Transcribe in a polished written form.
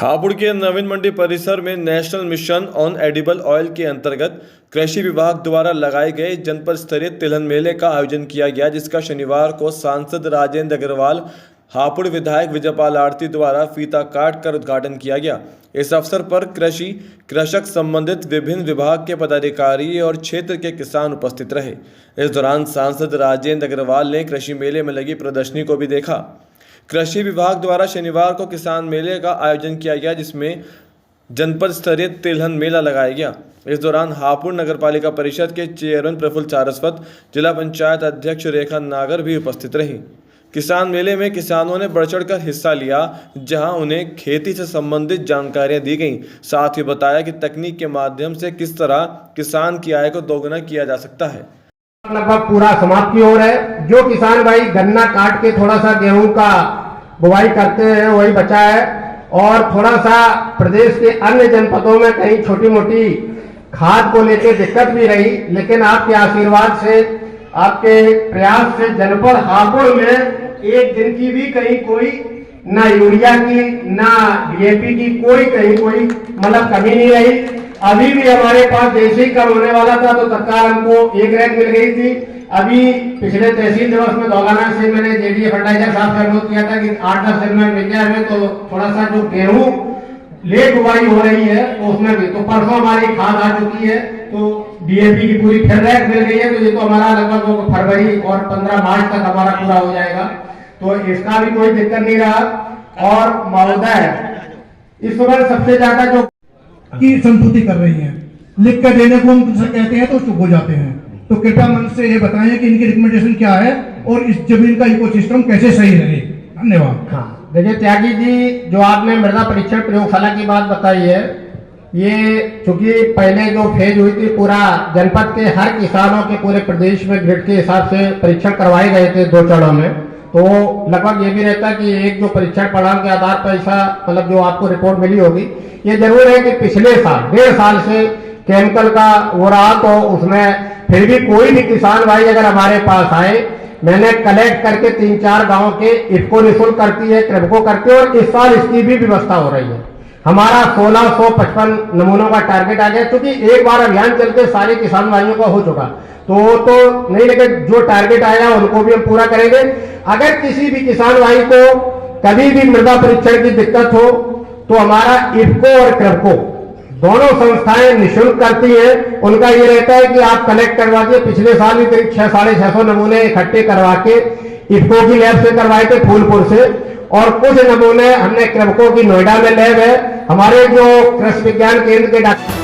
हापुड़ के नवीन मंडी परिसर में national mission on edible oil के अंतर्गत कृषि विभाग द्वारा लगाए गए जनपद स्तरीय तिलहन मेले का आयोजन किया गया, जिसका शनिवार को सांसद राजेंद्र अग्रवाल, हापुड़ विधायक विजयपाल आरती द्वारा फीता काट कर उद्घाटन किया गया। इस अवसर पर कृषक संबंधित विभिन्न विभाग के पदाधिकारी और क्षेत्र के किसान उपस्थित रहे। इस दौरान सांसद राजेंद्र अग्रवाल ने कृषि मेले में लगी प्रदर्शनी को भी देखा। कृषि विभाग द्वारा शनिवार को किसान मेले का आयोजन किया गया, जिसमें जनपद स्तरीय तिलहन मेला लगाया गया। इस दौरान हापुड़ नगरपालिका परिषद के चेयरमैन प्रफुल्ल सारस्वत, जिला पंचायत अध्यक्ष रेखा नागर भी उपस्थित रहीं। किसान मेले में किसानों ने बढ़ चढ़ कर हिस्सा लिया, जहां उन्हें खेती से संबंधित जानकारियां दी गईं। साथ ही बताया कि तकनीक के माध्यम से किस तरह किसान की आय को दोगुना किया जा सकता है। लगभग पूरा समाप्त की ओर है। जो किसान भाई गन्ना काट के थोड़ा सा गेहूं का बुवाई करते हैं वही बचा है, और थोड़ा सा प्रदेश के अन्य जनपदों में कहीं छोटी मोटी खाद को लेकर दिक्कत भी रही, लेकिन आपके आशीर्वाद से, आपके प्रयास से जनपद हापुड़ में एक दिन की भी कहीं कोई ना यूरिया की ना डीएपी की कहीं कोई मतलब कमी नहीं रही। अभी भी हमारे पास जैसे ही कम होने वाला था तो तत्काल हमको एक रैक मिल गई थी। अभी पिछले तहसील दिवस में दौलाना से मैंने जेडीए फर्टिलाइजर साहब से अनुरोध किया था कि 8-10 दिन में मिल जाए हमें, तो थोड़ा सा जो गेहूं लेट बुवाई हो रही है तो उसमें भी तो परसों हमारी खाद आ चुकी है, तो डीएपी की पूरी फिर रैक मिल गई है। तो ये तो हमारा लगभग फरवरी और 15 मार्च तक हमारा पूरा हो जाएगा, तो इसका भी कोई दिक्कत नहीं रहा। और महोदय इस समय सबसे ज्यादा जो की संतुष्टि कर रही हैं, लिख कर देने को हम कहते हैं तो चुप हो जाते हैं। तो कृपया मन से ये बताएं कि इनकी रिकमेंडेशन क्या है और इस जमीन का इकोसिस्टम कैसे सही रहे। धन्यवाद। हाँ, देखिए त्यागी जी, जो आपने मृदा परीक्षण प्रयोगशाला की बात बताई है, ये चूंकि पहले जो फेज हुई थी पूरा जनपद के हर किसानों के पूरे प्रदेश में ग्रिड के हिसाब से परीक्षण करवाए गए थे 2 चरणों में, तो लगभग ये भी रहता है कि एक जो परीक्षण परिणाम के आधार पर ऐसा मतलब जो आपको रिपोर्ट मिली होगी। ये जरूर है कि पिछले साल 1.5 साल से केमिकल का हो रहा, तो उसमें फिर भी कोई भी किसान भाई अगर हमारे पास आए, मैंने कलेक्ट करके 3-4 गांव के इफको निःशुल्क करती है, क्रेबको करती है, और इस साल इसकी भी व्यवस्था हो रही है। हमारा 1655 नमूनों का टारगेट आ गया, क्योंकि एक बार अभियान चलते सारे किसान भाइयों का हो चुका, तो नहीं, लेकिन जो टारगेट आया उनको भी हम पूरा करेंगे। अगर किसी भी किसान भाई को कभी भी मृदा परीक्षण की दिक्कत हो तो हमारा इफको और क्रेबको दोनों संस्थाएं निःशुल्क करती हैं। उनका ये रहता है कि आप कलेक्ट करवा दिए। पिछले साल भी करीब 600-650 नमूने इकट्ठे करवा के इफको की लैब से करवाए थे फूलपुर से, और कुछ नमूने हमने क्रेबको की नोएडा में लैब है, हमारे जो कृषि विज्ञान केंद्र के डॉक्टर